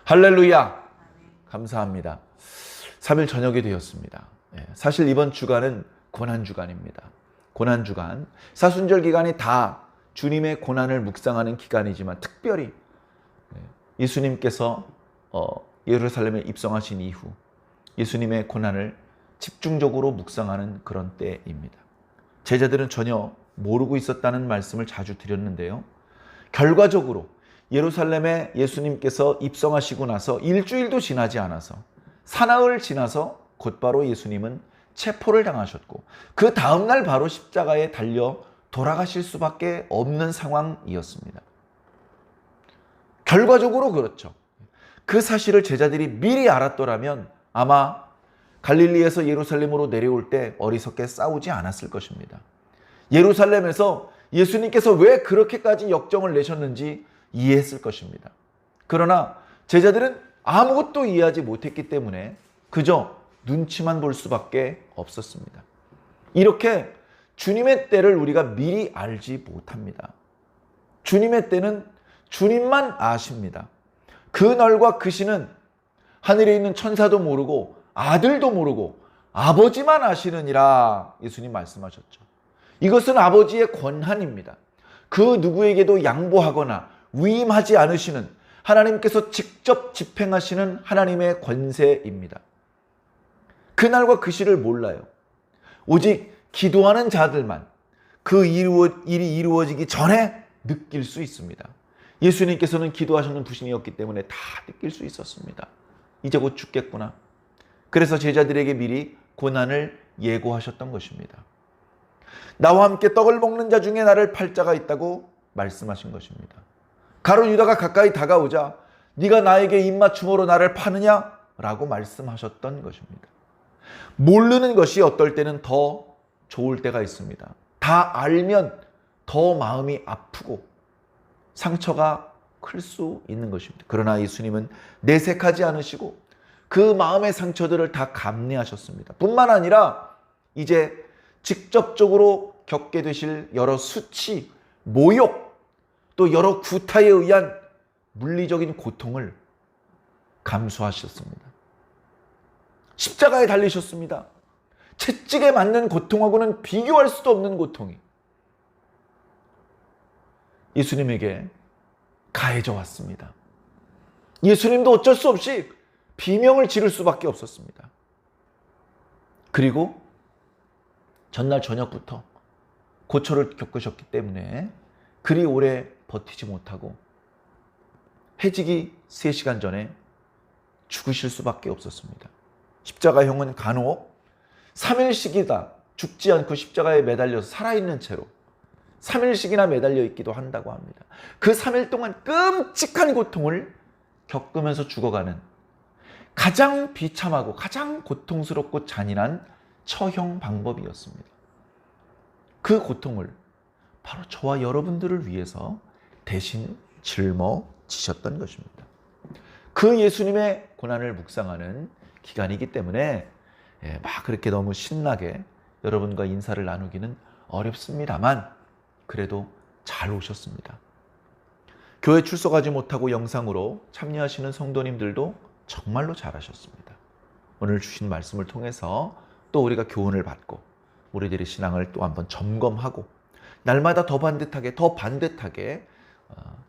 할렐루야! 감사합니다. 3일 저녁이 되었습니다. 사실 이번 주간은 고난주간입니다. 고난주간, 사순절 기간이 다 주님의 고난을 묵상하는 기간이지만 특별히 예수님께서 예루살렘에 입성하신 이후 예수님의 고난을 집중적으로 묵상하는 그런 때입니다. 제자들은 전혀 모르고 있었다는 말씀을 자주 드렸는데요. 결과적으로 예루살렘에 예수님께서 입성하시고 나서 일주일도 지나지 않아서 사나흘 지나서 곧바로 예수님은 체포를 당하셨고 그 다음날 바로 십자가에 달려 돌아가실 수밖에 없는 상황이었습니다. 결과적으로 그렇죠. 그 사실을 제자들이 미리 알았더라면 아마 갈릴리에서 예루살렘으로 내려올 때 어리석게 싸우지 않았을 것입니다. 예루살렘에서 예수님께서 왜 그렇게까지 역정을 내셨는지 이해했을 것입니다. 그러나 제자들은 아무것도 이해하지 못했기 때문에 그저 눈치만 볼 수밖에 없었습니다. 이렇게 주님의 때를 우리가 미리 알지 못합니다. 주님의 때는 주님만 아십니다. 그 날과 그 시는 하늘에 있는 천사도 모르고 아들도 모르고 아버지만 아시느니라 예수님 말씀하셨죠. 이것은 아버지의 권한입니다. 그 누구에게도 양보하거나 위임하지 않으시는 하나님께서 직접 집행하시는 하나님의 권세입니다. 그날과 그 시를 몰라요. 오직 기도하는 자들만 그 일이 이루어지기 전에 느낄 수 있습니다. 예수님께서는 기도하시는 부신이었기 때문에 다 느낄 수 있었습니다. 이제 곧 죽겠구나. 그래서 제자들에게 미리 고난을 예고하셨던 것입니다. 나와 함께 떡을 먹는 자 중에 나를 팔 자가 있다고 말씀하신 것입니다. 가룟 유다가 가까이 다가오자 네가 나에게 입맞춤으로 나를 파느냐? 라고 말씀하셨던 것입니다. 모르는 것이 어떨 때는 더 좋을 때가 있습니다. 다 알면 더 마음이 아프고 상처가 클 수 있는 것입니다. 그러나 예수님은 내색하지 않으시고 그 마음의 상처들을 다 감내하셨습니다. 뿐만 아니라 이제 직접적으로 겪게 되실 여러 수치, 모욕, 또 여러 구타에 의한 물리적인 고통을 감수하셨습니다. 십자가에 달리셨습니다. 채찍에 맞는 고통하고는 비교할 수도 없는 고통이 예수님에게 가해져 왔습니다. 예수님도 어쩔 수 없이 비명을 지를 수밖에 없었습니다. 그리고 전날 저녁부터 고초를 겪으셨기 때문에 그리 오래 버티지 못하고 해지기 3시간 전에 죽으실 수밖에 없었습니다. 십자가형은 간혹 3일씩이다 죽지 않고 십자가에 매달려서 살아있는 채로 3일씩이나 매달려 있기도 한다고 합니다. 그 3일 동안 끔찍한 고통을 겪으면서 죽어가는 가장 비참하고 가장 고통스럽고 잔인한 처형 방법이었습니다. 그 고통을 바로 저와 여러분들을 위해서 대신 짊어지셨던 것입니다. 그 예수님의 고난을 묵상하는 기간이기 때문에 막 그렇게 너무 신나게 여러분과 인사를 나누기는 어렵습니다만 그래도 잘 오셨습니다. 교회 출석하지 못하고 영상으로 참여하시는 성도님들도 정말로 잘하셨습니다. 오늘 주신 말씀을 통해서 또 우리가 교훈을 받고 우리들의 신앙을 또 한번 점검하고 날마다 더 반듯하게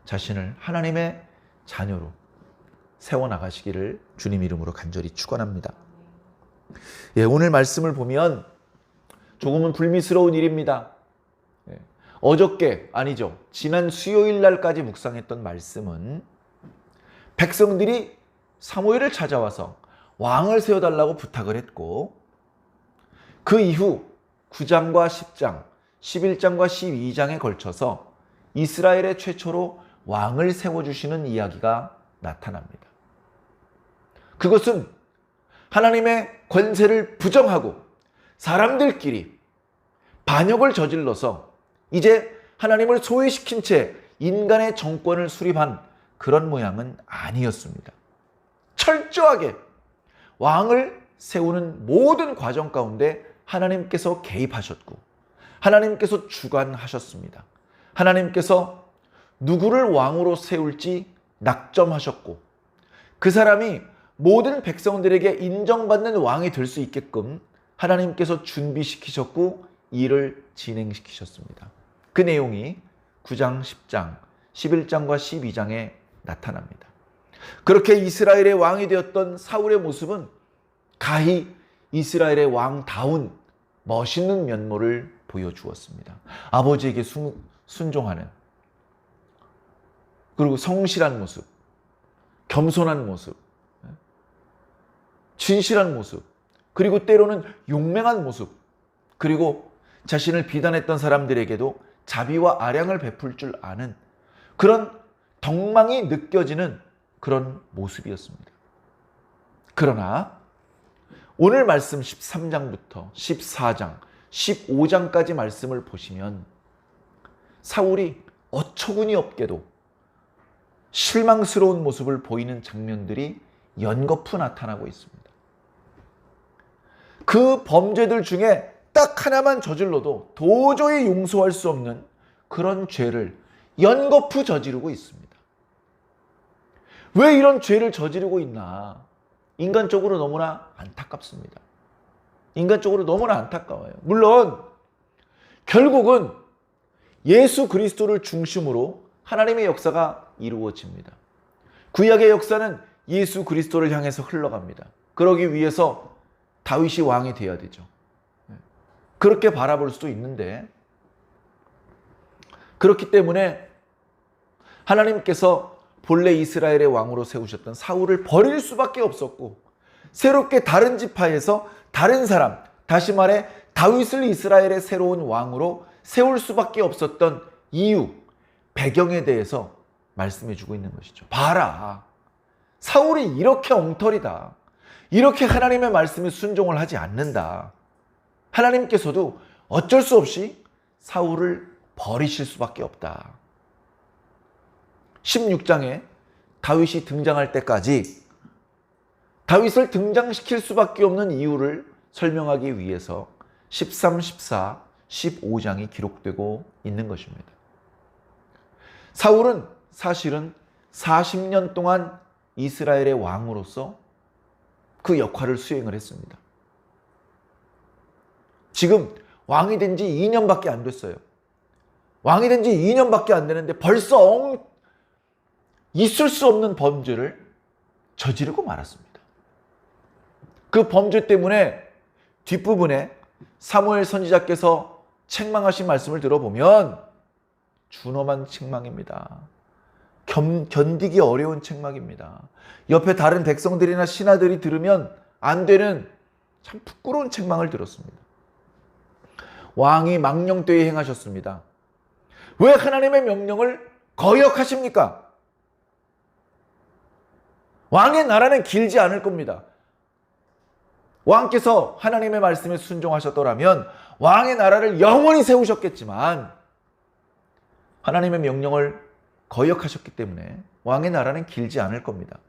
자신을 하나님의 자녀로 세워나가시기를 주님 이름으로 간절히 축원합니다. 오늘 말씀을 보면 조금은 불미스러운 일입니다. 지난 수요일 날까지 묵상했던 말씀은 백성들이 사무엘을 찾아와서 왕을 세워달라고 부탁을 했고 그 이후 9장과 10장, 11장과 12장에 걸쳐서 이스라엘의 최초로 왕을 세워주시는 이야기가 나타납니다. 그것은 하나님의 권세를 부정하고 사람들끼리 반역을 저질러서 이제 하나님을 소외시킨 채 인간의 정권을 수립한 그런 모양은 아니었습니다. 철저하게 왕을 세우는 모든 과정 가운데 하나님께서 개입하셨고 하나님께서 주관하셨습니다. 하나님께서 누구를 왕으로 세울지 낙점하셨고 그 사람이 모든 백성들에게 인정받는 왕이 될 수 있게끔 하나님께서 준비시키셨고 일을 진행시키셨습니다. 그 내용이 9장, 10장, 11장과 12장에 나타납니다. 그렇게 이스라엘의 왕이 되었던 사울의 모습은 가히 이스라엘의 왕다운 멋있는 면모를 보여주었습니다. 아버지에게 순종하는, 그리고 성실한 모습, 겸손한 모습, 진실한 모습, 그리고 때로는 용맹한 모습, 그리고 자신을 비난했던 사람들에게도 자비와 아량을 베풀 줄 아는 그런 덕망이 느껴지는 그런 모습이었습니다. 그러나 오늘 말씀 13장부터 14장, 15장까지 말씀을 보시면 사울이 어처구니 없게도 실망스러운 모습을 보이는 장면들이 연거푸 나타나고 있습니다. 그 범죄들 중에 딱 하나만 저질러도 도저히 용서할 수 없는 그런 죄를 연거푸 저지르고 있습니다. 왜 이런 죄를 저지르고 있나? 인간적으로 너무나 안타깝습니다. 인간적으로 너무나 안타까워요. 물론 결국은 예수 그리스도를 중심으로 하나님의 역사가 이루어집니다. 구약의 역사는 예수 그리스도를 향해서 흘러갑니다. 그러기 위해서 다윗이 왕이 되어야 되죠. 그렇게 바라볼 수도 있는데, 그렇기 때문에 하나님께서 본래 이스라엘의 왕으로 세우셨던 사울을 버릴 수밖에 없었고, 새롭게 다른 지파에서 다른 사람, 다시 말해 다윗을 이스라엘의 새로운 왕으로 세울 수밖에 없었던 이유, 배경에 대해서 말씀해 주고 있는 것이죠. 봐라, 사울이 이렇게 엉터리다, 이렇게 하나님의 말씀에 순종을 하지 않는다, 하나님께서도 어쩔 수 없이 사울을 버리실 수밖에 없다. 16장에 다윗이 등장할 때까지 다윗을 등장시킬 수밖에 없는 이유를 설명하기 위해서 13, 14, 15장이 기록되고 있는 것입니다. 사울은 사실은 40년 동안 이스라엘의 왕으로서 그 역할을 수행을 했습니다. 지금 왕이 된 지 2년밖에 안 됐어요. 왕이 된 지 2년밖에 안 되는데 벌써 있을 수 없는 범죄를 저지르고 말았습니다. 그 범죄 때문에 뒷부분에 사무엘 선지자께서 책망하신 말씀을 들어보면 준엄한 책망입니다. 견디기 어려운 책망입니다. 옆에 다른 백성들이나 신하들이 들으면 안 되는 참 부끄러운 책망을 들었습니다. 왕이 망령되이 행하셨습니다. 왜 하나님의 명령을 거역하십니까? 왕의 나라는 길지 않을 겁니다. 왕께서 하나님의 말씀에 순종하셨더라면 왕의 나라를 영원히 세우셨겠지만 하나님의 명령을 거역하셨기 때문에 왕의 나라는 길지 않을 겁니다.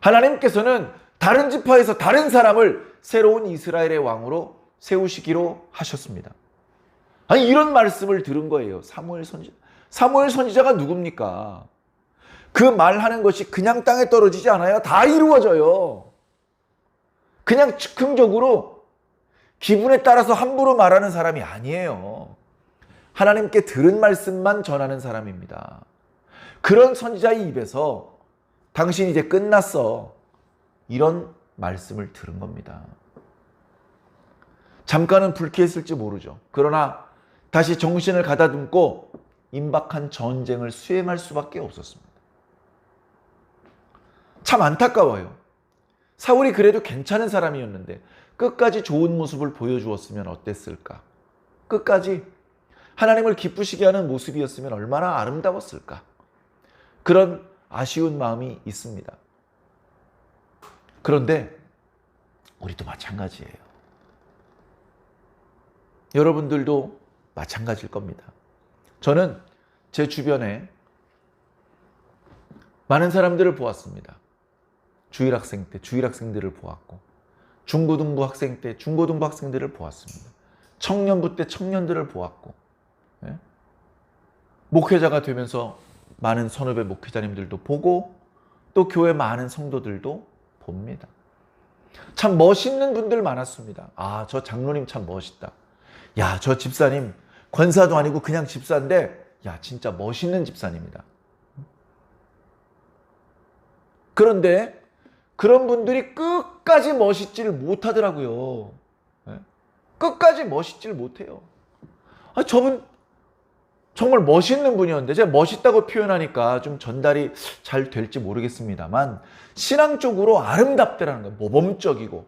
하나님께서는 다른 지파에서 다른 사람을 새로운 이스라엘의 왕으로 세우시기로 하셨습니다. 아니, 이런 말씀을 들은 거예요. 사무엘 선지자. 사무엘 선지자가 누굽니까? 그 말하는 것이 그냥 땅에 떨어지지 않아요. 다 이루어져요. 그냥 즉흥적으로 기분에 따라서 함부로 말하는 사람이 아니에요. 하나님께 들은 말씀만 전하는 사람입니다. 그런 선지자의 입에서 당신 이제 끝났어, 이런 말씀을 들은 겁니다. 잠깐은 불쾌했을지 모르죠. 그러나 다시 정신을 가다듬고 임박한 전쟁을 수행할 수밖에 없었습니다. 참 안타까워요. 사울이 그래도 괜찮은 사람이었는데 끝까지 좋은 모습을 보여주었으면 어땠을까? 끝까지 하나님을 기쁘시게 하는 모습이었으면 얼마나 아름다웠을까? 그런 아쉬운 마음이 있습니다. 그런데 우리도 마찬가지예요. 여러분들도 마찬가지일 겁니다. 저는 제 주변에 많은 사람들을 보았습니다. 주일학생 때 주일학생들을 보았고, 중고등부 학생 때 중고등부 학생들을 보았습니다. 청년부 때 청년들을 보았고, 목회자가 되면서 많은 선후배 목회자님들도 보고, 또 교회 많은 성도들도 봅니다. 참 멋있는 분들 많았습니다. 아, 저 장로님 참 멋있다. 야, 저 집사님 권사도 아니고 그냥 집사인데 야, 진짜 멋있는 집사님이다. 그런데 그런 분들이 끝까지 멋있지를 못하더라고요. 끝까지 멋있지를 못해요. 아, 저분 정말 멋있는 분이었는데 제가 멋있다고 표현하니까 좀 전달이 잘 될지 모르겠습니다만 신앙적으로 아름답더라는 거예요. 모범적이고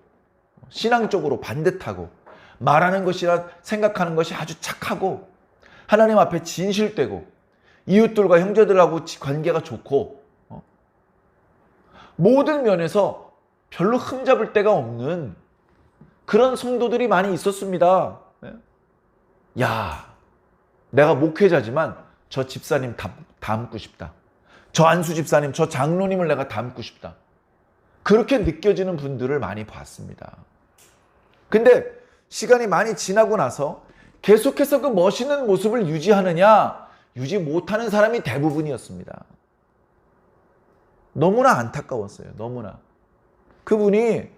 신앙적으로 반듯하고 말하는 것이나 생각하는 것이 아주 착하고 하나님 앞에 진실되고 이웃들과 형제들하고 관계가 좋고 모든 면에서 별로 흠잡을 데가 없는 그런 성도들이 많이 있었습니다. 야, 내가 목회자지만 저 집사님 닮고 싶다. 저 안수 집사님, 저 장로님을 내가 닮고 싶다. 그렇게 느껴지는 분들을 많이 봤습니다. 근데 시간이 많이 지나고 나서 계속해서 그 멋있는 모습을 유지하느냐, 유지 못하는 사람이 대부분이었습니다. 너무나 안타까웠어요. 너무나. 그분이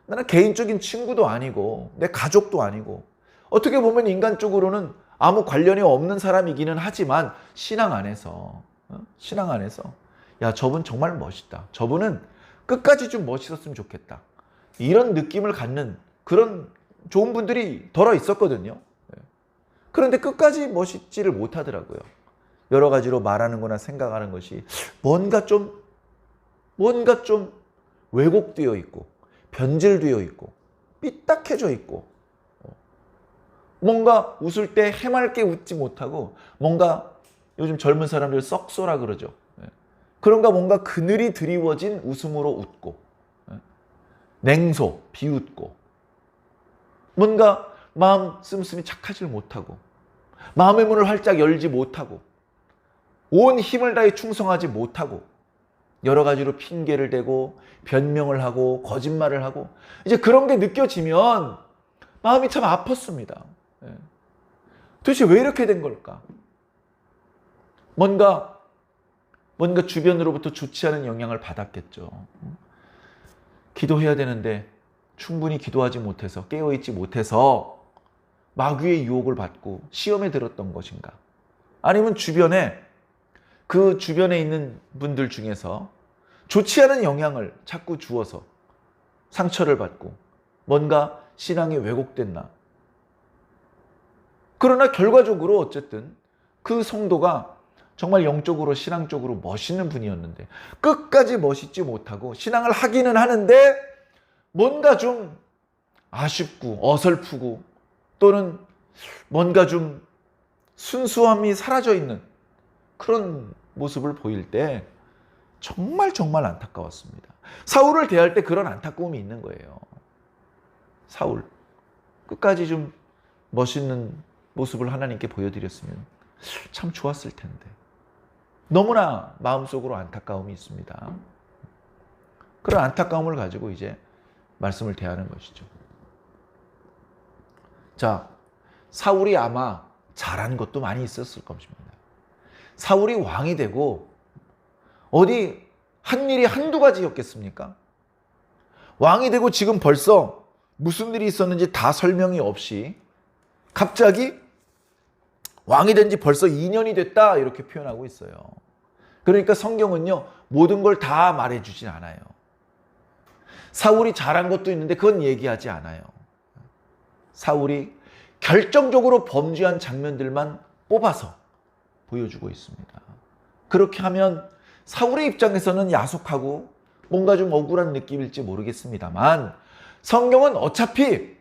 나는 개인적인 친구도 아니고 내 가족도 아니고 어떻게 보면 인간적으로는 아무 관련이 없는 사람이기는 하지만 신앙 안에서 야, 저분 정말 멋있다. 저분은 끝까지 좀 멋있었으면 좋겠다. 이런 느낌을 갖는 그런 좋은 분들이 덜어 있었거든요. 그런데 끝까지 멋있지를 못하더라고요. 여러 가지로 말하는 거나 생각하는 것이 뭔가 좀 왜곡되어 있고 변질되어 있고 삐딱해져 있고 뭔가 웃을 때 해맑게 웃지 못하고 뭔가 요즘 젊은 사람들 썩소라 그러죠. 그런가 뭔가 그늘이 드리워진 웃음으로 웃고 냉소, 비웃고 뭔가 마음 씀씀이 착하지 못하고 마음의 문을 활짝 열지 못하고 온 힘을 다해 충성하지 못하고 여러 가지로 핑계를 대고 변명을 하고 거짓말을 하고 이제 그런 게 느껴지면 마음이 참 아팠습니다. 도대체 왜 이렇게 된 걸까? 뭔가 주변으로부터 좋지 않은 영향을 받았겠죠. 기도해야 되는데 충분히 기도하지 못해서 깨어있지 못해서 마귀의 유혹을 받고 시험에 들었던 것인가? 아니면 그 주변에 있는 분들 중에서 좋지 않은 영향을 자꾸 주어서 상처를 받고 뭔가 신앙이 왜곡됐나? 그러나 결과적으로 어쨌든 그 성도가 정말 영적으로 신앙적으로 멋있는 분이었는데 끝까지 멋있지 못하고 신앙을 하기는 하는데 뭔가 좀 아쉽고 어설프고 또는 뭔가 좀 순수함이 사라져 있는 그런 모습을 보일 때 정말 안타까웠습니다. 사울을 대할 때 그런 안타까움이 있는 거예요. 사울 끝까지 좀 멋있는 모습을 하나님께 보여드렸으면 참 좋았을 텐데 너무나 마음속으로 안타까움이 있습니다. 그런 안타까움을 가지고 이제 말씀을 대하는 것이죠. 자, 사울이 아마 잘한 것도 많이 있었을 것입니다. 사울이 왕이 되고 어디 한 일이 한두 가지였겠습니까? 왕이 되고 지금 벌써 무슨 일이 있었는지 다 설명이 없이 갑자기 왕이 된 지 벌써 2년이 됐다 이렇게 표현하고 있어요. 그러니까 성경은요 모든 걸 다 말해주진 않아요. 사울이 잘한 것도 있는데 그건 얘기하지 않아요. 사울이 결정적으로 범죄한 장면들만 뽑아서 보여주고 있습니다. 그렇게 하면 사울의 입장에서는 야속하고 뭔가 좀 억울한 느낌일지 모르겠습니다만 성경은 어차피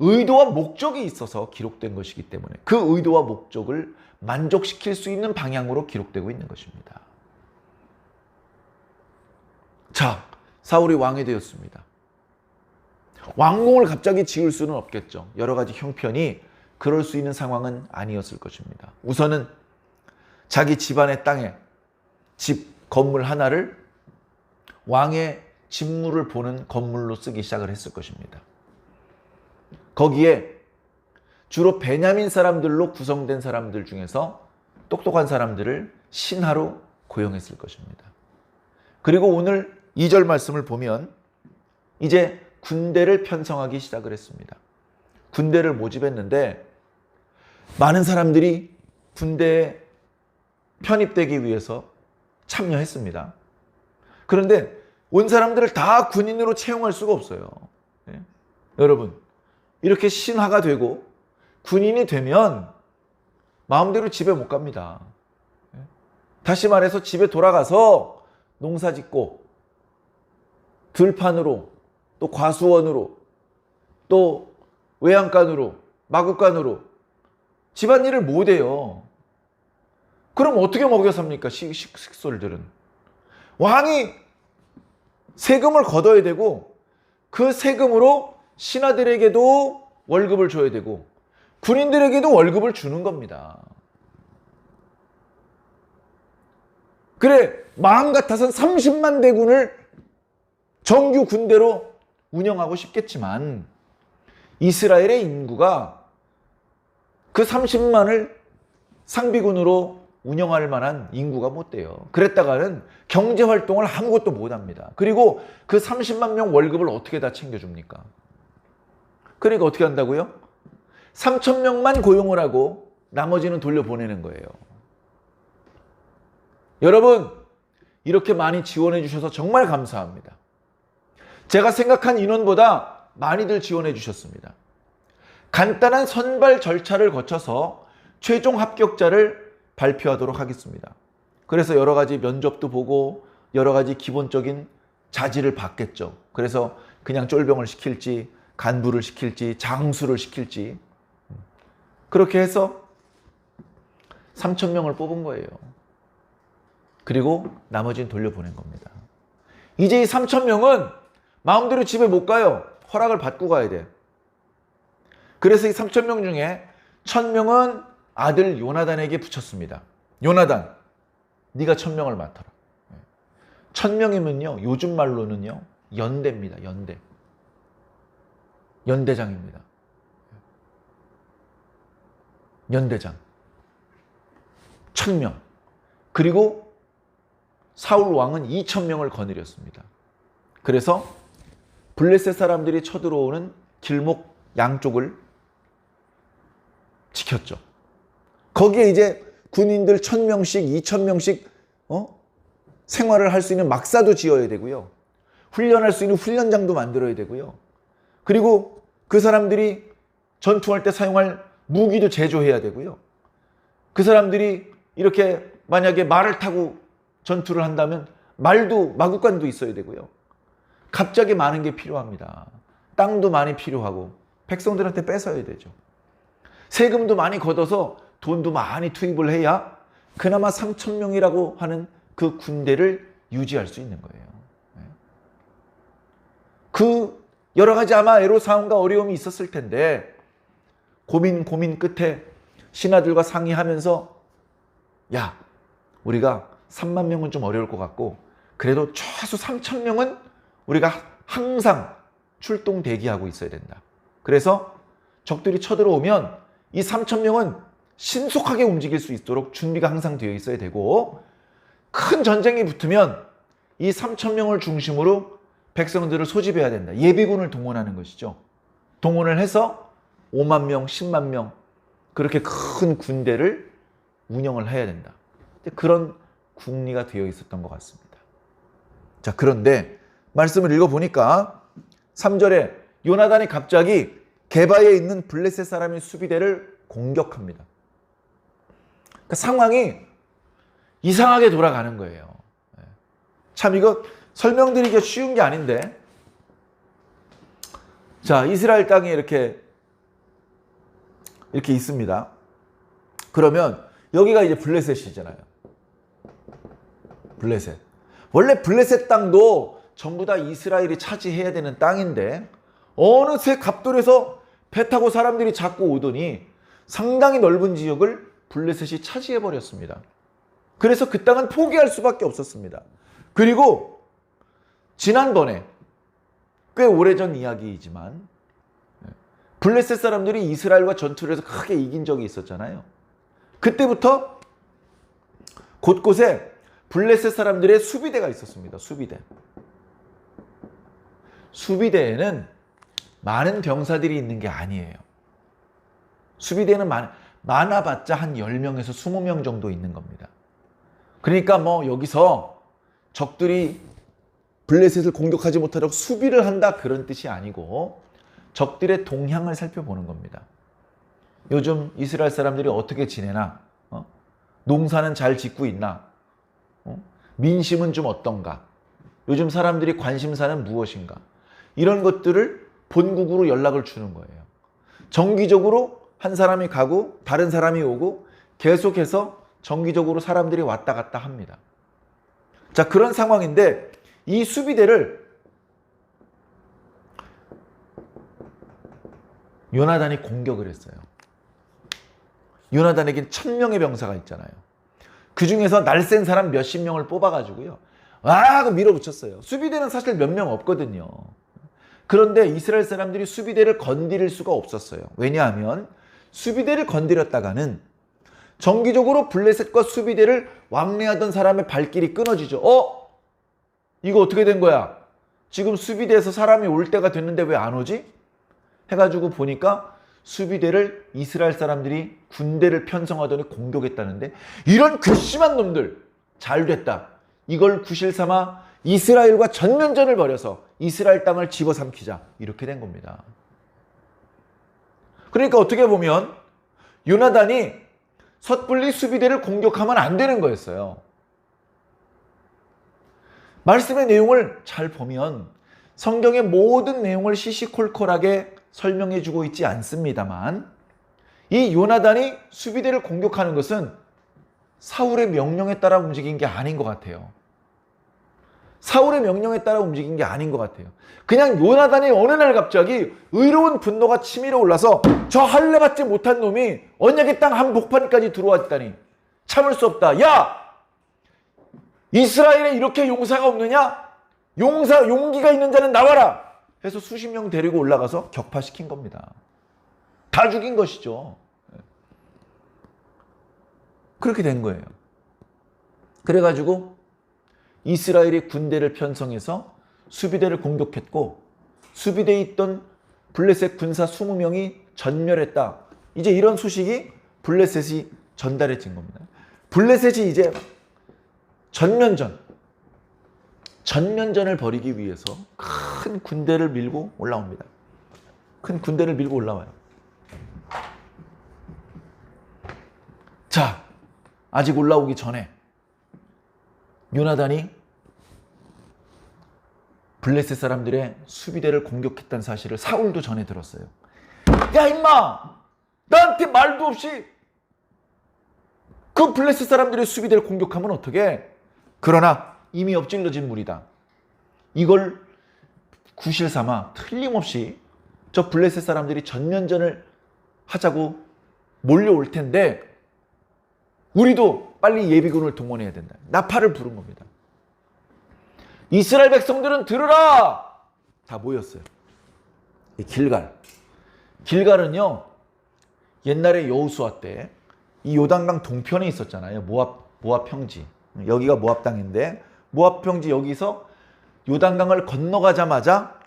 의도와 목적이 있어서 기록된 것이기 때문에 그 의도와 목적을 만족시킬 수 있는 방향으로 기록되고 있는 것입니다. 자, 사울이 왕이 되었습니다. 왕궁을 갑자기 지을 수는 없겠죠. 여러 가지 형편이 그럴 수 있는 상황은 아니었을 것입니다. 우선은 자기 집안의 땅에 건물 하나를 왕의 직무를 보는 건물로 쓰기 시작을 했을 것입니다. 거기에 주로 베냐민 사람들로 구성된 사람들 중에서 똑똑한 사람들을 신하로 고용했을 것입니다. 그리고 오늘 2절 말씀을 보면 이제 군대를 편성하기 시작을 했습니다. 군대를 모집했는데 많은 사람들이 군대에 편입되기 위해서 참여했습니다. 그런데 온 사람들을 다 군인으로 채용할 수가 없어요. 네? 여러분, 이렇게 신화가 되고 군인이 되면 마음대로 집에 못 갑니다. 네? 다시 말해서 집에 돌아가서 농사 짓고 들판으로 또 과수원으로 또 외양간으로 마구간으로 집안일을 못 해요. 그럼 어떻게 먹여 삽니까? 식솔들은. 왕이 세금을 걷어야 되고 그 세금으로 신하들에게도 월급을 줘야 되고 군인들에게도 월급을 주는 겁니다. 그래, 마음 같아선 30만 대군을 정규 군대로 운영하고 싶겠지만 이스라엘의 인구가 그 30만을 상비군으로 운영할 만한 인구가 못 돼요. 그랬다가는 경제활동을 아무것도 못합니다. 그리고 그 30만 명 월급을 어떻게 다 챙겨줍니까? 그러니까 어떻게 한다고요? 3천 명만 고용을 하고 나머지는 돌려보내는 거예요. 여러분, 이렇게 많이 지원해 주셔서 정말 감사합니다. 제가 생각한 인원보다 많이들 지원해 주셨습니다. 간단한 선발 절차를 거쳐서 최종 합격자를 발표하도록 하겠습니다. 그래서 여러 가지 면접도 보고 여러 가지 기본적인 자질을 받겠죠. 그래서 그냥 쫄병을 시킬지 간부를 시킬지 장수를 시킬지 그렇게 해서 3천 명을 뽑은 거예요. 그리고 나머지는 돌려보낸 겁니다. 이제 이 3천 명은 마음대로 집에 못 가요. 허락을 받고 가야 돼. 그래서 이 3천 명 중에 1,000명은 아들 요나단에게 붙였습니다. 요나단, 네가 1,000명을 맡아라. 1,000명이면요, 요즘 말로는요, 연대입니다. 연대. 연대장입니다. 연대장. 1,000명. 그리고 사울 왕은 2,000명을 거느렸습니다. 그래서 블레셋 사람들이 쳐들어오는 길목 양쪽을 지켰죠. 거기에 이제 군인들 1,000명씩, 2,000명씩 생활을 할 수 있는 막사도 지어야 되고요. 훈련할 수 있는 훈련장도 만들어야 되고요. 그리고 그 사람들이 전투할 때 사용할 무기도 제조해야 되고요. 그 사람들이 이렇게 만약에 말을 타고 전투를 한다면 말도 마구간도 있어야 되고요. 갑자기 많은 게 필요합니다. 땅도 많이 필요하고 백성들한테 뺏어야 되죠. 세금도 많이 걷어서 돈도 많이 투입을 해야 그나마 3천 명이라고 하는 그 군대를 유지할 수 있는 거예요. 그 여러 가지 아마 애로사항과 어려움이 있었을 텐데 고민 끝에 신하들과 상의하면서 야, 우리가 3만 명은 좀 어려울 것 같고 그래도 최소 3천 명은 우리가 항상 출동 대기하고 있어야 된다. 그래서 적들이 쳐들어오면 이 3천 명은 신속하게 움직일 수 있도록 준비가 항상 되어 있어야 되고 큰 전쟁이 붙으면 이 3천 명을 중심으로 백성들을 소집해야 된다. 예비군을 동원하는 것이죠. 동원을 해서 5만 명, 10만 명 그렇게 큰 군대를 운영을 해야 된다. 그런 국리가 되어 있었던 것 같습니다. 자, 그런데 말씀을 읽어보니까 3절에 요나단이 갑자기 게바에 있는 블레셋 사람의 수비대를 공격합니다. 그러니까 상황이 이상하게 돌아가는 거예요. 참 이거 설명드리기가 쉬운 게 아닌데 자, 이스라엘 땅에 이렇게 있습니다. 그러면 여기가 이제 블레셋이잖아요. 블레셋. 원래 블레셋 땅도 전부 다 이스라엘이 차지해야 되는 땅인데 어느새 갑돌에서 배 타고 사람들이 자꾸 오더니 상당히 넓은 지역을 블레셋이 차지해버렸습니다. 그래서 그 땅은 포기할 수밖에 없었습니다. 그리고 지난번에 꽤 오래전 이야기이지만 블레셋 사람들이 이스라엘과 전투를 해서 크게 이긴 적이 있었잖아요. 그때부터 곳곳에 블레셋 사람들의 수비대가 있었습니다. 수비대. 수비대에는 많은 병사들이 있는 게 아니에요. 수비대는 많아봤자 한 10명에서 20명 정도 있는 겁니다. 그러니까 뭐 여기서 적들이 블레셋을 공격하지 못하도록 수비를 한다 그런 뜻이 아니고 적들의 동향을 살펴보는 겁니다. 요즘 이스라엘 사람들이 어떻게 지내나? 농사는 잘 짓고 있나? 민심은 좀 어떤가? 요즘 사람들이 관심사는 무엇인가? 이런 것들을 본국으로 연락을 주는 거예요. 정기적으로 한 사람이 가고 다른 사람이 오고 계속해서 정기적으로 사람들이 왔다 갔다 합니다. 자, 그런 상황인데 이 수비대를 요나단이 공격을 했어요. 요나단에겐 1000명의 병사가 있잖아요. 그 중에서 날쌘 사람 몇십 명을 뽑아가지고요. 하고 밀어붙였어요. 수비대는 사실 몇 명 없거든요. 그런데 이스라엘 사람들이 수비대를 건드릴 수가 없었어요. 왜냐하면 수비대를 건드렸다가는 정기적으로 블레셋과 수비대를 왕래하던 사람의 발길이 끊어지죠. 이거 어떻게 된 거야? 지금 수비대에서 사람이 올 때가 됐는데 왜 안 오지? 해가지고 보니까 수비대를 이스라엘 사람들이 군대를 편성하더니 공격했다는데 이런 괘씸한 놈들 잘 됐다. 이걸 구실 삼아 이스라엘과 전면전을 벌여서 이스라엘 땅을 집어삼키자. 이렇게 된 겁니다. 그러니까 어떻게 보면 요나단이 섣불리 수비대를 공격하면 안 되는 거였어요. 말씀의 내용을 잘 보면 성경의 모든 내용을 시시콜콜하게 설명해 주고 있지 않습니다만 이 요나단이 수비대를 공격하는 것은 사울의 명령에 따라 움직인 게 아닌 것 같아요. 사울의 명령에 따라 움직인 게 아닌 것 같아요. 그냥 요나단이 어느 날 갑자기 의로운 분노가 치밀어 올라서 저 할례 받지 못한 놈이 언약의 땅 한복판까지 들어왔다니 참을 수 없다. 야! 이스라엘에 이렇게 용사가 없느냐? 용기가 있는 자는 나와라! 해서 수십 명 데리고 올라가서 격파시킨 겁니다. 다 죽인 것이죠. 그렇게 된 거예요. 그래가지고 이스라엘이 군대를 편성해서 수비대를 공격했고 수비대에 있던 블레셋 군사 20명이 전멸했다. 이제 이런 소식이 블레셋이 전달해진 겁니다. 블레셋이 이제 전면전을 벌이기 위해서 큰 군대를 밀고 올라옵니다. 큰 군대를 밀고 올라와요. 자, 아직 올라오기 전에 요나단이 블레셋 사람들의 수비대를 공격했다는 사실을 사울도 전해 들었어요. 야 임마! 나한테 말도 없이 그 블레셋 사람들의 수비대를 공격하면 어떡해? 그러나 이미 엎질러진 물이다. 이걸 구실 삼아 틀림없이 저 블레셋 사람들이 전면전을 하자고 몰려올 텐데 우리도 빨리 예비군을 동원해야 된다. 나팔을 부른 겁니다. 이스라엘 백성들은 들으라! 다 모였어요. 길갈은요 옛날에 여호수아 때 이 요단강 동편에 있었잖아요. 모압 평지. 여기가 모압 땅인데 모압 평지 여기서 요단강을 건너가자마자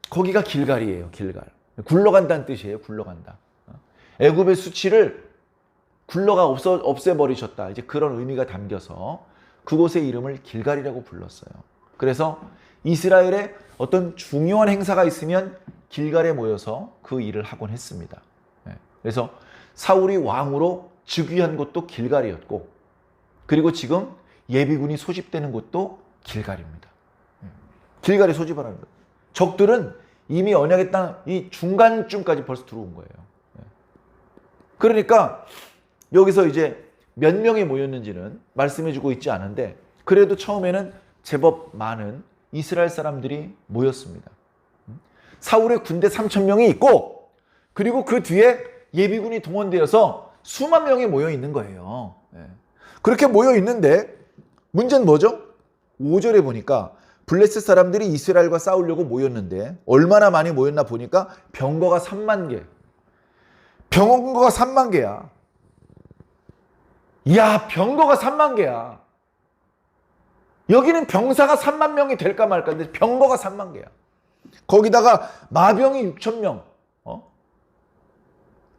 거기가 길갈이에요. 길갈. 굴러간다는 뜻이에요. 굴러간다. 애굽의 수치를 굴러가 없애버리셨다. 이제 그런 의미가 담겨서 그곳의 이름을 길갈이라고 불렀어요. 그래서 이스라엘에 어떤 중요한 행사가 있으면 길갈에 모여서 그 일을 하곤 했습니다. 그래서 사울이 왕으로 즉위한 곳도 길갈이었고 그리고 지금 예비군이 소집되는 곳도 길갈입니다. 길갈이 소집을 합니다. 적들은 이미 언약의 땅 이 중간쯤까지 벌써 들어온 거예요. 그러니까 여기서 이제 몇 명이 모였는지는 말씀해주고 있지 않은데 그래도 처음에는 제법 많은 이스라엘 사람들이 모였습니다. 사울의 군대 3000명이 있고 그리고 그 뒤에 예비군이 동원되어서 수만 명이 모여 있는 거예요. 그렇게 모여 있는데 문제는 뭐죠? 5절에 보니까 블레셋 사람들이 이스라엘과 싸우려고 모였는데 얼마나 많이 모였나 보니까 병거가 3만 개. 병거가 3만 개야. 이야, 병거가 3만 개야. 여기는 병사가 3만 명이 될까 말까 근데 병거가 3만 개야. 거기다가 마병이 6천 명.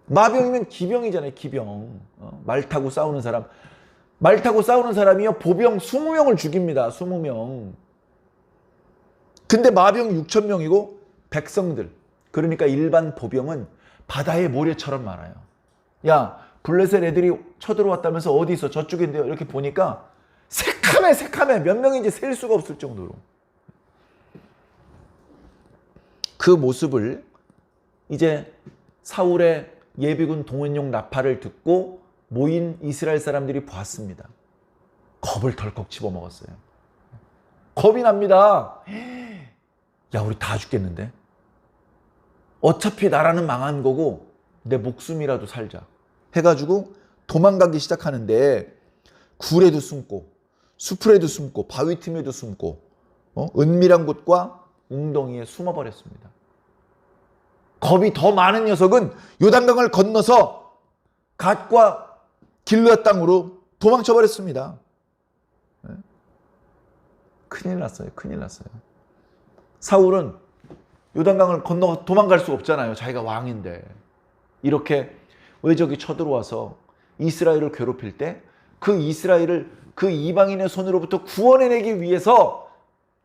마병이면 기병이잖아요. 기병. 말 타고 싸우는 사람. 말 타고 싸우는 사람이요. 보병 20명을 죽입니다. 20명. 근데 마병 6천 명이고 백성들. 그러니까 일반 보병은 바다의 모래처럼 많아요. 야, 블레셋 애들이 쳐들어왔다면서 어디 있어? 저쪽인데요. 이렇게 보니까 새카매. 몇 명인지 셀 수가 없을 정도로. 그 모습을 이제 사울의 예비군 동원용 나팔을 듣고 모인 이스라엘 사람들이 보았습니다. 겁을 덜컥 집어먹었어요. 겁이 납니다. 야, 우리 다 죽겠는데? 어차피 나라는 망한 거고 내 목숨이라도 살자 해가지고 도망가기 시작하는데 굴에도 숨고 수풀에도 숨고 바위 틈에도 숨고 은밀한 곳과 웅덩이에 숨어버렸습니다. 겁이 더 많은 녀석은 요단강을 건너서 갓과 길르앗 땅으로 도망쳐버렸습니다. 큰일 났어요. 큰일 났어요. 사울은 요단강을 건너 도망갈 수 없잖아요. 자기가 왕인데. 이렇게 외적이 쳐들어와서 이스라엘을 괴롭힐 때 그 이스라엘을 그 이방인의 손으로부터 구원해내기 위해서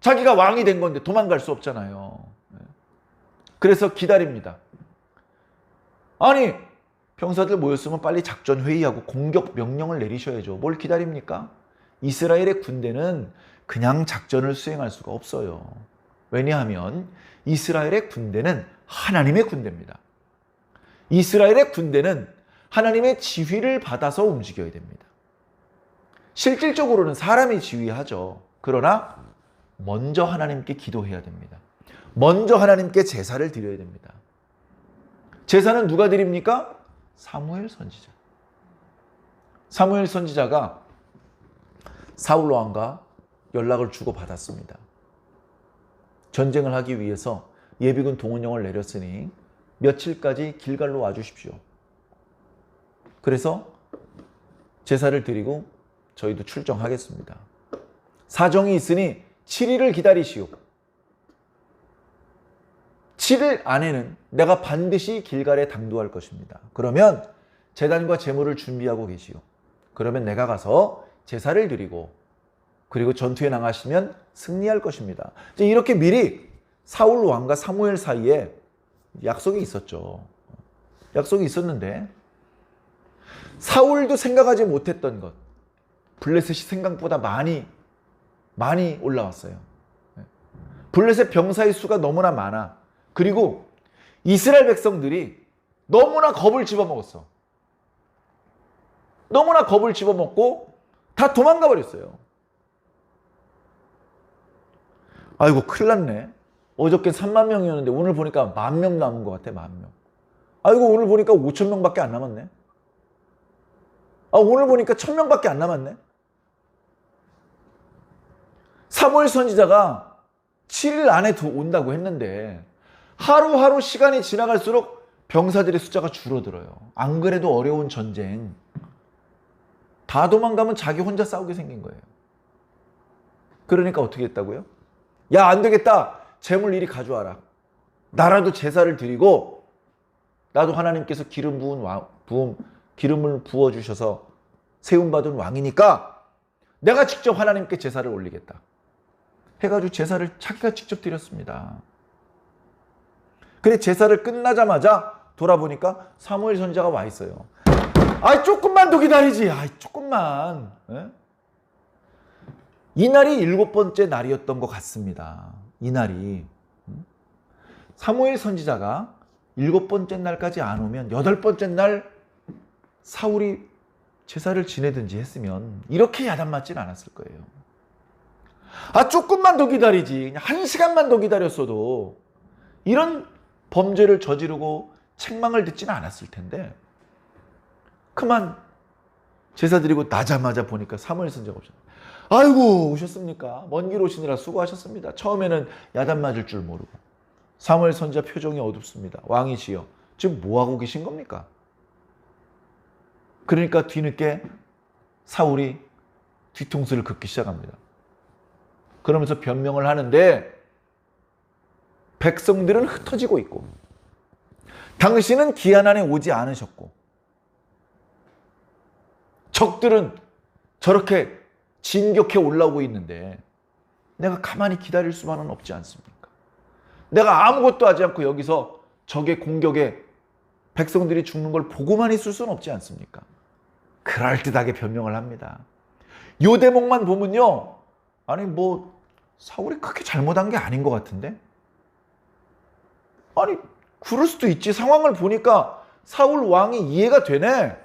자기가 왕이 된 건데 도망갈 수 없잖아요. 그래서 기다립니다. 아니, 병사들 모였으면 빨리 작전 회의하고 공격 명령을 내리셔야죠. 뭘 기다립니까? 이스라엘의 군대는 그냥 작전을 수행할 수가 없어요. 왜냐하면 이스라엘의 군대는 하나님의 군대입니다. 이스라엘의 군대는 하나님의 지휘를 받아서 움직여야 됩니다. 실질적으로는 사람이 지휘하죠. 그러나 먼저 하나님께 기도해야 됩니다. 먼저 하나님께 제사를 드려야 됩니다. 제사는 누가 드립니까? 사무엘 선지자. 사무엘 선지자가 사울 왕과 연락을 주고받았습니다. 전쟁을 하기 위해서 예비군 동원령을 내렸으니 며칠까지 길갈로 와주십시오. 그래서 제사를 드리고 저희도 출정하겠습니다. 사정이 있으니 7일을 기다리시오. 7일 안에는 내가 반드시 길갈에 당도할 것입니다. 그러면 제단과 제물을 준비하고 계시오. 그러면 내가 가서 제사를 드리고 그리고 전투에 나가시면 승리할 것입니다. 이렇게 미리 사울 왕과 사무엘 사이에 약속이 있었죠. 약속이 있었는데 사울도 생각하지 못했던 것. 블레셋이 생각보다 많이 올라왔어요. 블레셋 병사의 수가 너무나 많아. 그리고 이스라엘 백성들이 너무나 겁을 집어먹었어. 너무나 겁을 집어먹고 다 도망가 버렸어요. 아이고, 큰일 났네. 어저께 3만 명이었는데 오늘 보니까 10,000명 남은 것 같아. 10,000명. 아이고, 오늘 보니까 5,000명밖에 안 남았네. 오늘 보니까 1,000명밖에 안 남았네. 사무엘 선지자가 7일 안에 온다고 했는데 하루하루 시간이 지나갈수록 병사들의 숫자가 줄어들어요. 안 그래도 어려운 전쟁. 다 도망가면 자기 혼자 싸우게 생긴 거예요. 그러니까 어떻게 했다고요? 야, 안 되겠다. 재물 이리 가져와라. 나라도 제사를 드리고 나도 하나님께서 기름을 부어주셔서 세움받은 왕이니까 내가 직접 하나님께 제사를 올리겠다. 해가지고 제사를 자기가 직접 드렸습니다. 그래, 제사를 끝나자마자 돌아보니까 사무엘 선지자가 와 있어요. 조금만 더 기다리지. 조금만. 이날이 7번째 날이었던 것 같습니다. 이날이. 사무엘 선지자가 7번째 날까지 안 오면 8번째 날 사울이 제사를 지내든지 했으면 이렇게 야단맞진 않았을 거예요. 조금만 더 기다리지. 그냥 1시간만 더 기다렸어도 이런 범죄를 저지르고 책망을 듣지는 않았을 텐데 그만 제사 드리고 나자마자 보니까 사무엘 선지자가 오셨어요. 아이고, 오셨습니까? 먼 길 오시느라 수고하셨습니다. 처음에는 야단 맞을 줄 모르고. 사무엘 선지자 표정이 어둡습니다. 왕이시여, 지금 뭐하고 계신 겁니까? 그러니까 뒤늦게 사울이 뒤통수를 긋기 시작합니다. 그러면서 변명을 하는데 백성들은 흩어지고 있고 당신은 기한 안에 오지 않으셨고 적들은 저렇게 진격해 올라오고 있는데 내가 가만히 기다릴 수만은 없지 않습니까? 내가 아무것도 하지 않고 여기서 적의 공격에 백성들이 죽는 걸 보고만 있을 수는 없지 않습니까? 그럴듯하게 변명을 합니다. 요 대목만 보면요, 아니 뭐 사울이 크게 잘못한 게 아닌 것 같은데? 아니 그럴 수도 있지. 상황을 보니까 사울 왕이 이해가 되네.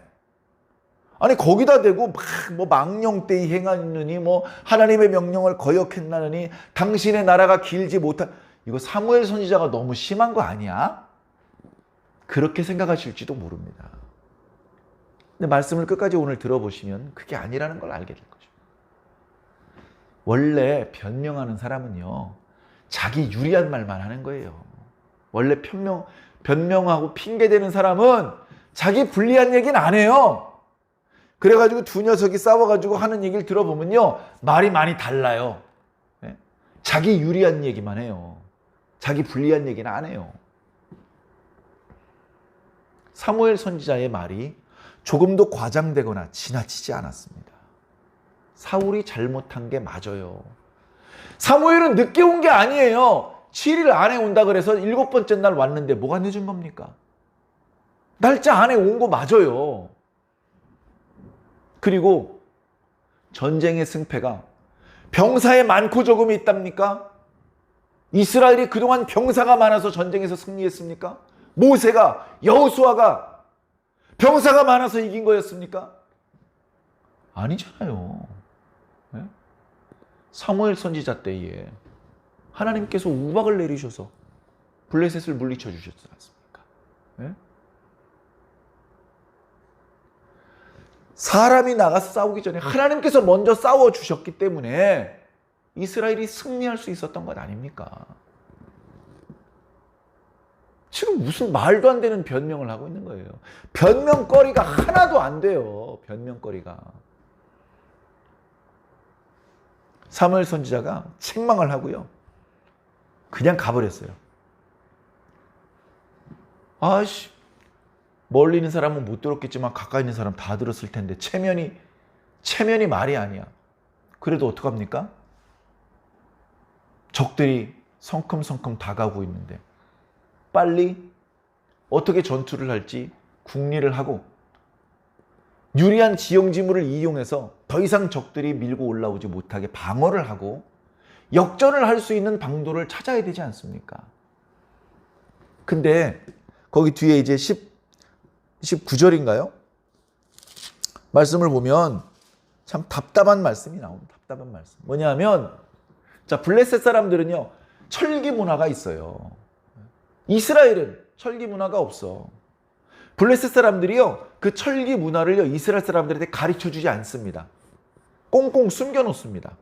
아니 거기다 대고 막 뭐 망령되이 행하느니 뭐 하나님의 명령을 거역했나느니 당신의 나라가 길지 못한, 이거 사무엘 선지자가 너무 심한 거 아니야? 그렇게 생각하실지도 모릅니다. 근데 말씀을 끝까지 오늘 들어보시면 그게 아니라는 걸 알게 될 거죠. 원래 변명하는 사람은요, 자기 유리한 말만 하는 거예요. 원래 변명하고 핑계대는 사람은 자기 불리한 얘기는 안 해요. 그래가지고 두 녀석이 싸워가지고 하는 얘기를 들어보면요, 말이 많이 달라요. 자기 유리한 얘기만 해요. 자기 불리한 얘기는 안 해요. 사무엘 선지자의 말이 조금도 과장되거나 지나치지 않았습니다. 사울이 잘못한 게 맞아요. 사무엘은 늦게 온 게 아니에요. 7일 안에 온다 그래서 7번째 날 왔는데 뭐가 늦은 겁니까? 날짜 안에 온 거 맞아요. 그리고 전쟁의 승패가 병사에 많고 적음이 있답니까? 이스라엘이 그동안 병사가 많아서 전쟁에서 승리했습니까? 모세가, 여호수아가 병사가 많아서 이긴 거였습니까? 아니잖아요. 네? 사무엘 선지자 때에 하나님께서 우박을 내리셔서 블레셋을 물리쳐 주셨지 않습니까? 네? 사람이 나가서 싸우기 전에 하나님께서 먼저 싸워주셨기 때문에 이스라엘이 승리할 수 있었던 것 아닙니까? 지금 무슨 말도 안 되는 변명을 하고 있는 거예요. 변명거리가 하나도 안 돼요. 변명거리가. 사무엘 선지자가 책망을 하고요, 그냥 가버렸어요. 아이씨, 멀리 있는 사람은 못 들었겠지만 가까이 있는 사람 다 들었을 텐데 체면이 말이 아니야. 그래도 어떡합니까? 적들이 성큼성큼 다가오고 있는데 빨리 어떻게 전투를 할지 궁리를 하고 유리한 지형지물을 이용해서 더 이상 적들이 밀고 올라오지 못하게 방어를 하고 역전을 할 수 있는 방도를 찾아야 되지 않습니까? 근데 거기 뒤에 이제 19절인가요? 말씀을 보면 참 답답한 말씀이 나옵니다. 답답한 말씀. 뭐냐면, 자, 블레셋 사람들은요, 철기 문화가 있어요. 이스라엘은 철기 문화가 없어. 블레셋 사람들이요, 그 철기 문화를요, 이스라엘 사람들한테 가르쳐 주지 않습니다. 꽁꽁 숨겨 놓습니다.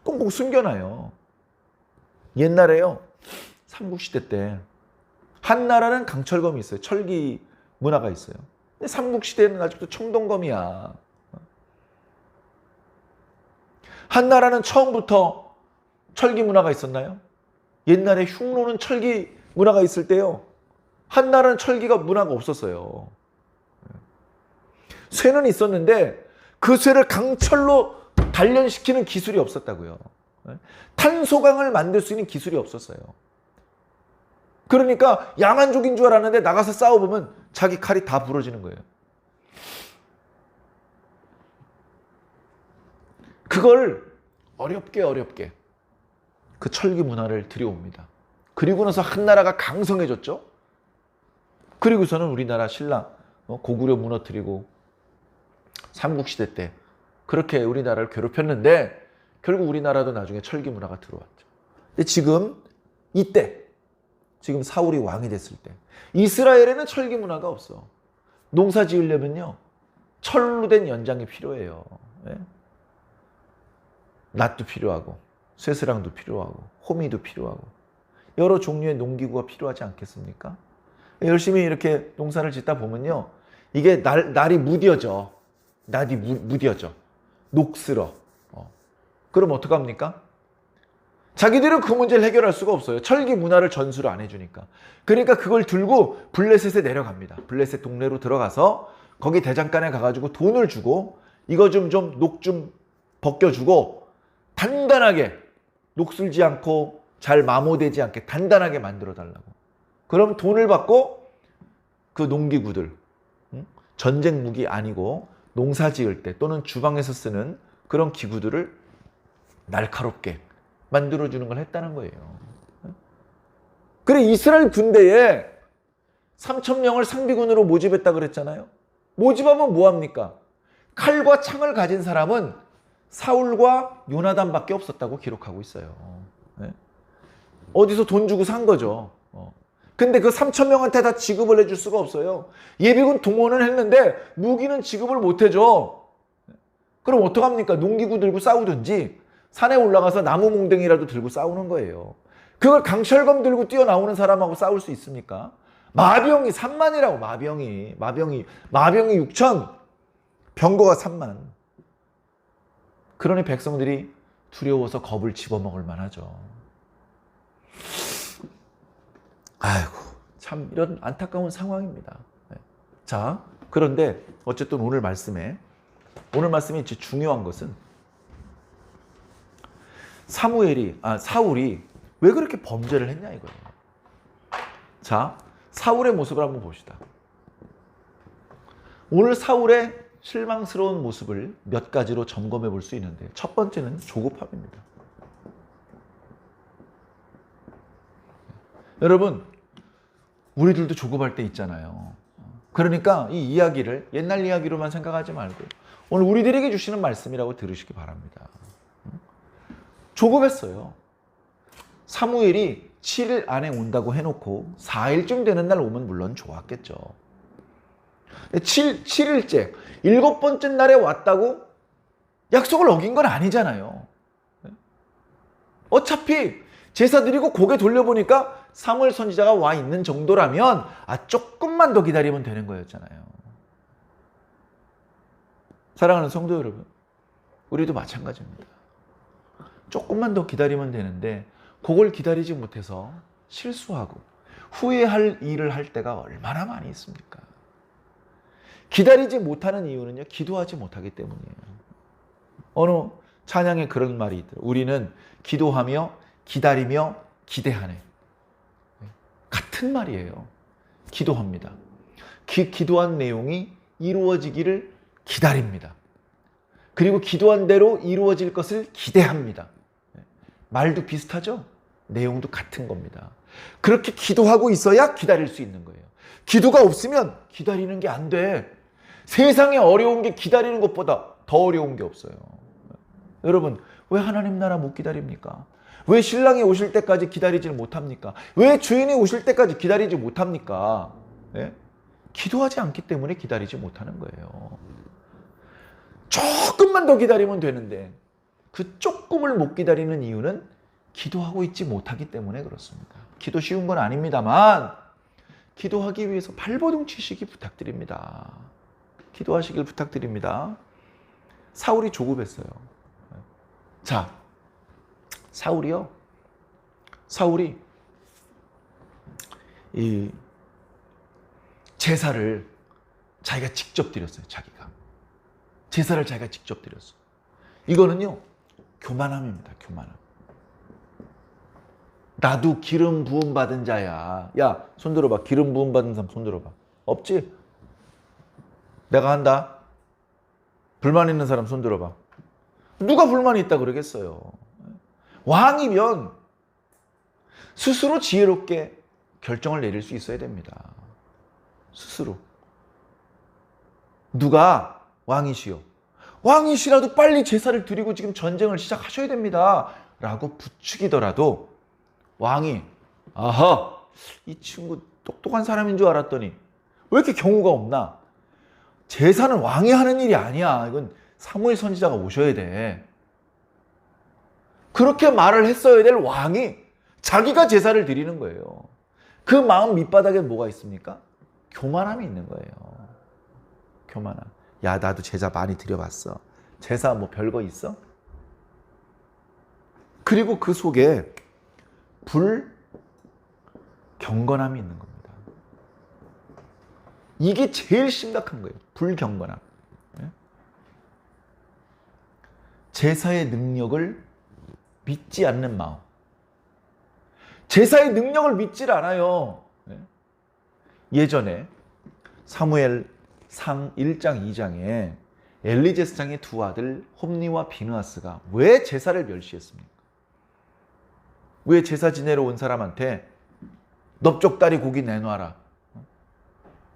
꽁꽁 숨겨놔요. 옛날에요, 삼국시대 때 한 나라는 강철검이 있어요. 철기 문화가 있어요. 근데 삼국시대는 아직도 청동검이야. 한 나라는 처음부터 철기 문화가 있었나요? 옛날에 흉노는 철기 문화가 있을 때요, 한 나라는 철기가 문화가 없었어요. 쇠는 있었는데 그 쇠를 강철로 단련시키는 기술이 없었다고요. 탄소강을 만들 수 있는 기술이 없었어요. 그러니까 야만족인 줄 알았는데 나가서 싸워보면 자기 칼이 다 부러지는 거예요. 그걸 어렵게 그 철기 문화를 들여옵니다. 그리고 나서 한 나라가 강성해졌죠. 그리고서는 우리나라 신라 고구려 무너뜨리고 삼국시대 때 그렇게 우리나라를 괴롭혔는데 결국 우리나라도 나중에 철기 문화가 들어왔죠. 근데 지금 이때, 지금 사울이 왕이 됐을 때 이스라엘에는 철기 문화가 없어. 농사 지으려면요, 철로 된 연장이 필요해요. 낫도 필요하고 쇠스랑도 필요하고 호미도 필요하고 여러 종류의 농기구가 필요하지 않겠습니까? 열심히 이렇게 농사를 짓다 보면요, 이게 날이 무뎌져. 녹슬어. 그럼 어떡합니까? 자기들은 그 문제를 해결할 수가 없어요. 철기 문화를 전수를 안 해주니까. 그러니까 그걸 들고 블레셋에 내려갑니다. 블레셋 동네로 들어가서 거기 대장간에 가가지고 돈을 주고 이거 좀 녹 좀 벗겨주고 단단하게 녹슬지 않고 잘 마모되지 않게 단단하게 만들어 달라고. 그럼 돈을 받고 그 농기구들, 전쟁 무기 아니고 농사 지을 때 또는 주방에서 쓰는 그런 기구들을 날카롭게 만들어주는 걸 했다는 거예요. 그래, 이스라엘 군대에 3,000명을 상비군으로 모집했다 그랬잖아요. 모집하면 뭐합니까? 칼과 창을 가진 사람은 사울과 요나단밖에 없었다고 기록하고 있어요. 어디서 돈 주고 산 거죠. 근데 그 3,000명한테 다 지급을 해줄 수가 없어요. 예비군 동원을 했는데 무기는 지급을 못 해줘. 그럼 어떡합니까? 농기구 들고 싸우든지 산에 올라가서 나무 몽댕이라도 들고 싸우는 거예요. 그걸 강철검 들고 뛰어나오는 사람하고 싸울 수 있습니까? 마병이 3만이라고. 마병이 6천, 병거가 3만. 그러니 백성들이 두려워서 겁을 집어먹을 만하죠. 아이고, 참 이런 안타까운 상황입니다. 자, 그런데 어쨌든 오늘 말씀이 중요한 것은 사울이 왜 그렇게 범죄를 했냐 이거예요. 자, 사울의 모습을 한번 봅시다. 오늘 사울의 실망스러운 모습을 몇 가지로 점검해 볼 수 있는데, 첫 번째는 조급함입니다. 여러분, 우리들도 조급할 때 있잖아요. 그러니까 이 이야기를 옛날 이야기로만 생각하지 말고 오늘 우리들에게 주시는 말씀이라고 들으시기 바랍니다. 조급했어요. 사무엘이 7일 안에 온다고 해놓고 4일쯤 되는 날 오면 물론 좋았겠죠. 7일째, 7번째 날에 왔다고 약속을 어긴 건 아니잖아요. 어차피 제사 드리고 고개 돌려보니까 사무엘 선지자가 와 있는 정도라면 조금만 더 기다리면 되는 거였잖아요. 사랑하는 성도 여러분, 우리도 마찬가지입니다. 조금만 더 기다리면 되는데 그걸 기다리지 못해서 실수하고 후회할 일을 할 때가 얼마나 많이 있습니까? 기다리지 못하는 이유는요, 기도하지 못하기 때문이에요. 어느 찬양에 그런 말이 있더라고요. 우리는 기도하며 기다리며 기대하네. 같은 말이에요. 기도합니다. 기도한 내용이 이루어지기를 기다립니다. 그리고 기도한 대로 이루어질 것을 기대합니다. 말도 비슷하죠? 내용도 같은 겁니다. 그렇게 기도하고 있어야 기다릴 수 있는 거예요. 기도가 없으면 기다리는 게 안 돼. 세상에 어려운 게 기다리는 것보다 더 어려운 게 없어요. 여러분, 왜 하나님 나라 못 기다립니까? 왜 신랑이 오실 때까지 기다리지 못합니까? 왜 주인이 오실 때까지 기다리지 못합니까? 네? 기도하지 않기 때문에 기다리지 못하는 거예요. 조금만 더 기다리면 되는데 그 조금을 못 기다리는 이유는 기도하고 있지 못하기 때문에 그렇습니다. 기도 쉬운 건 아닙니다만 기도하기 위해서 발버둥 치시기 부탁드립니다. 기도하시길 부탁드립니다. 사울이 조급했어요. 자, 사울이 이 제사를 자기가 직접 드렸어요. 제사를 자기가 직접 드렸어. 이거는요, 교만함입니다. 교만함. 나도 기름 부음 받은 자야. 야, 손 들어봐. 기름 부음 받은 사람 손 들어봐. 없지? 내가 한다. 불만 있는 사람 손 들어봐. 누가 불만이 있다 그러겠어요. 왕이면 스스로 지혜롭게 결정을 내릴 수 있어야 됩니다. 스스로. 누가 왕이시여. 왕이시라도 빨리 제사를 드리고 지금 전쟁을 시작하셔야 됩니다. 라고 부추기더라도 왕이 아하, 이 친구 똑똑한 사람인 줄 알았더니 왜 이렇게 경우가 없나? 제사는 왕이 하는 일이 아니야. 이건 사무엘 선지자가 오셔야 돼. 그렇게 말을 했어야 될 왕이 자기가 제사를 드리는 거예요. 그 마음 밑바닥에 뭐가 있습니까? 교만함이 있는 거예요. 교만함. 야, 나도 제사 많이 드려봤어. 제사 뭐 별거 있어? 그리고 그 속에 불경건함이 있는 겁니다. 이게 제일 심각한 거예요. 불경건함. 제사의 능력을 믿지 않는 마음. 제사의 능력을 믿질 않아요. 예전에 사무엘상 1장 2장에 엘리 제사장의 두 아들 홈니와 비느하스가 왜 제사를 멸시했습니까? 왜 제사 지내러 온 사람한테 넓적다리 고기 내놔라.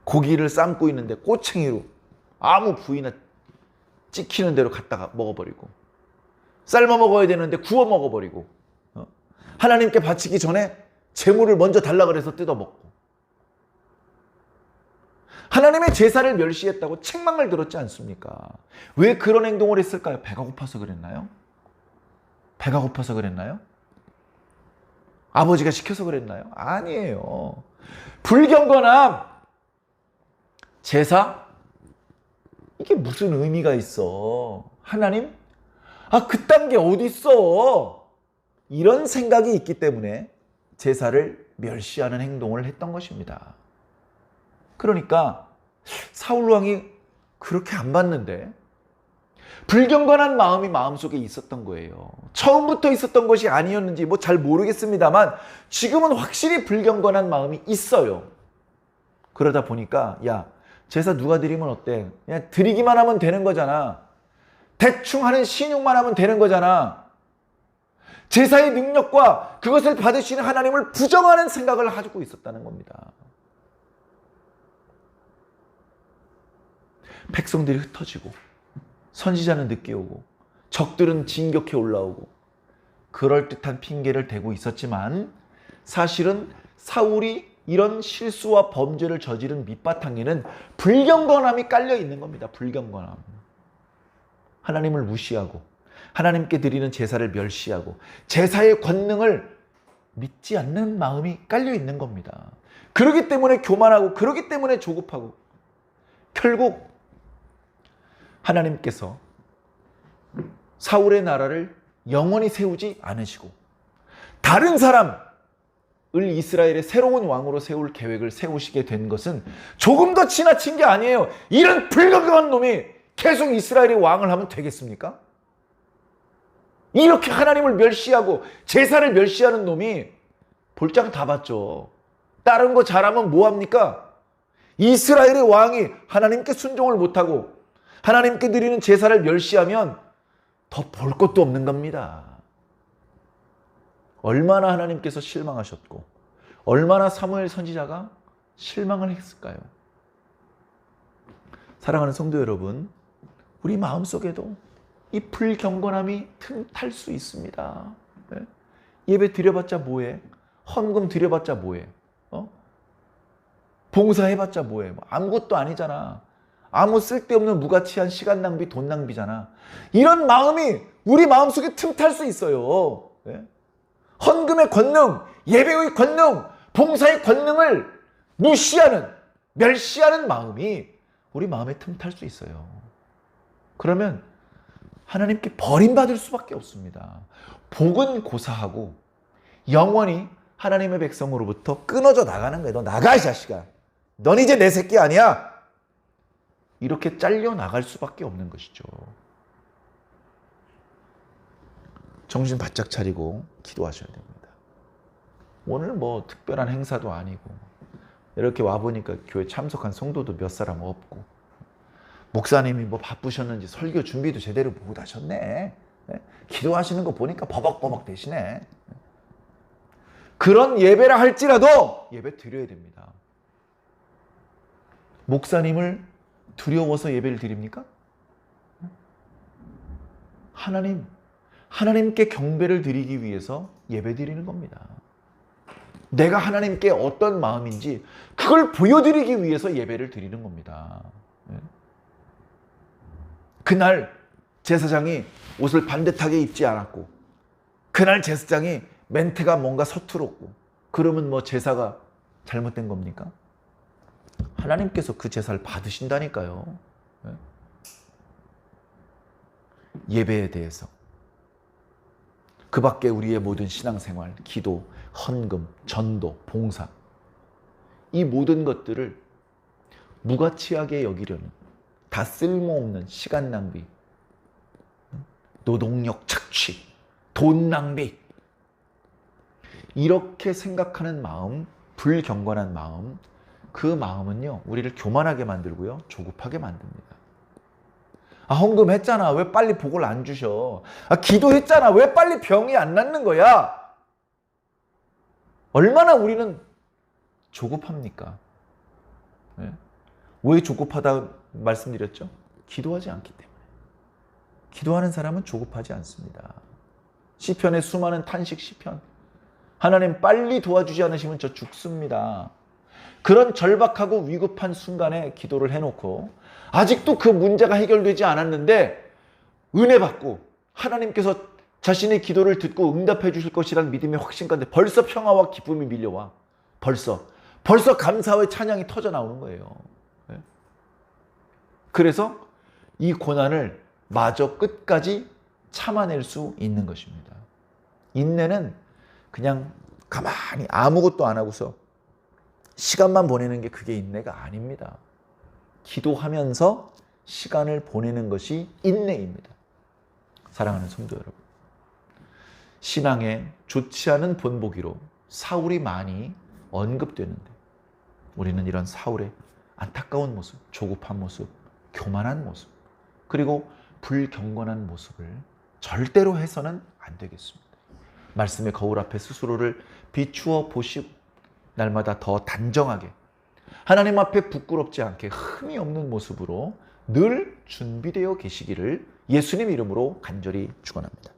고기를 삶고 있는데 꼬챙이로 아무 부위나 찍히는 대로 갖다가 먹어버리고, 삶아 먹어야 되는데 구워 먹어버리고, 하나님께 바치기 전에 제물을 먼저 달라 그래서 뜯어먹고, 하나님의 제사를 멸시했다고 책망을 들었지 않습니까? 왜 그런 행동을 했을까요? 배가 고파서 그랬나요? 배가 고파서 그랬나요? 아버지가 시켜서 그랬나요? 아니에요. 불경건함, 제사? 이게 무슨 의미가 있어? 하나님? 그딴 게 어디 있어? 이런 생각이 있기 때문에 제사를 멸시하는 행동을 했던 것입니다. 그러니까 사울 왕이 그렇게 안 봤는데 불경건한 마음이 마음속에 있었던 거예요. 처음부터 있었던 것이 아니었는지 잘 모르겠습니다만 지금은 확실히 불경건한 마음이 있어요. 그러다 보니까 제사 누가 드리면 어때? 그냥 드리기만 하면 되는 거잖아. 대충 하는 신용만 하면 되는 거잖아. 제사의 능력과 그것을 받으시는 하나님을 부정하는 생각을 가지고 있었다는 겁니다. 백성들이 흩어지고 선지자는 늦게 오고 적들은 진격해 올라오고 그럴듯한 핑계를 대고 있었지만 사실은 사울이 이런 실수와 범죄를 저지른 밑바탕에는 불경건함이 깔려 있는 겁니다. 불경건함. 하나님을 무시하고 하나님께 드리는 제사를 멸시하고 제사의 권능을 믿지 않는 마음이 깔려 있는 겁니다. 그러기 때문에 교만하고 그러기 때문에 조급하고 결국 하나님께서 사울의 나라를 영원히 세우지 않으시고 다른 사람을 이스라엘의 새로운 왕으로 세울 계획을 세우시게 된 것은 조금 더 지나친 게 아니에요. 이런 불경건한 놈이 계속 이스라엘의 왕을 하면 되겠습니까? 이렇게 하나님을 멸시하고 제사를 멸시하는 놈이 볼장 다 봤죠. 다른 거 잘하면 뭐합니까? 이스라엘의 왕이 하나님께 순종을 못하고 하나님께 드리는 제사를 멸시하면 더 볼 것도 없는 겁니다. 얼마나 하나님께서 실망하셨고 얼마나 사무엘 선지자가 실망을 했을까요? 사랑하는 성도 여러분, 우리 마음속에도 이 불경건함이 틈탈 수 있습니다. 예배 드려봤자 뭐해? 헌금 드려봤자 뭐해? 봉사해봤자 뭐해? 아무것도 아니잖아. 아무 쓸데없는 무가치한 시간 낭비, 돈 낭비잖아. 이런 마음이 우리 마음속에 틈탈 수 있어요. 헌금의 권능, 예배의 권능, 봉사의 권능을 무시하는, 멸시하는 마음이 우리 마음에 틈탈 수 있어요. 그러면 하나님께 버림받을 수밖에 없습니다. 복은 고사하고 영원히 하나님의 백성으로부터 끊어져 나가는 거예요. 너 나가, 이 자식아. 넌 이제 내 새끼 아니야. 이렇게 잘려 나갈 수밖에 없는 것이죠. 정신 바짝 차리고 기도하셔야 됩니다. 오늘 특별한 행사도 아니고 이렇게 와보니까 교회 참석한 성도도 몇 사람 없고 목사님이 바쁘셨는지 설교 준비도 제대로 못 하셨네. 기도하시는 거 보니까 버벅버벅 되시네. 그런 예배라 할지라도 예배 드려야 됩니다. 목사님을 두려워서 예배를 드립니까? 하나님께 경배를 드리기 위해서 예배 드리는 겁니다. 내가 하나님께 어떤 마음인지 그걸 보여드리기 위해서 예배를 드리는 겁니다. 그날 제사장이 옷을 반듯하게 입지 않았고 그날 제사장이 멘트가 뭔가 서툴었고 그러면 제사가 잘못된 겁니까? 하나님께서 그 제사를 받으신다니까요. 예배에 대해서 그 밖에 우리의 모든 신앙생활, 기도, 헌금, 전도, 봉사, 이 모든 것들을 무가치하게 여기려는, 다 쓸모없는 시간 낭비, 노동력 착취, 돈 낭비, 이렇게 생각하는 마음, 불경건한 마음, 그 마음은요, 우리를 교만하게 만들고요, 조급하게 만듭니다. 아, 헌금했잖아. 왜 빨리 복을 안 주셔? 아, 기도했잖아. 왜 빨리 병이 안 낫는 거야? 얼마나 우리는 조급합니까? 네? 왜 조급하다 말씀드렸죠? 기도하지 않기 때문에. 기도하는 사람은 조급하지 않습니다. 시편의 수많은 탄식 시편. 하나님 빨리 도와주지 않으시면 저 죽습니다. 그런 절박하고 위급한 순간에 기도를 해놓고 아직도 그 문제가 해결되지 않았는데 은혜 받고 하나님께서 자신의 기도를 듣고 응답해 주실 것이라는 믿음의 확신 가운데 벌써 평화와 기쁨이 밀려와. 벌써 감사의 찬양이 터져 나오는 거예요. 그래서 이 고난을 마저 끝까지 참아낼 수 있는 것입니다. 인내는 그냥 가만히 아무것도 안 하고서 시간만 보내는 게 그게 인내가 아닙니다. 기도하면서 시간을 보내는 것이 인내입니다. 사랑하는 성도 여러분, 신앙에 좋지 않은 본보기로 사울이 많이 언급되는데 우리는 이런 사울의 안타까운 모습, 조급한 모습, 교만한 모습, 그리고 불경건한 모습을 절대로 해서는 안 되겠습니다. 말씀의 거울 앞에 스스로를 비추어 보시고 날마다 더 단정하게 하나님 앞에 부끄럽지 않게 흠이 없는 모습으로 늘 준비되어 계시기를 예수님 이름으로 간절히 축원합니다.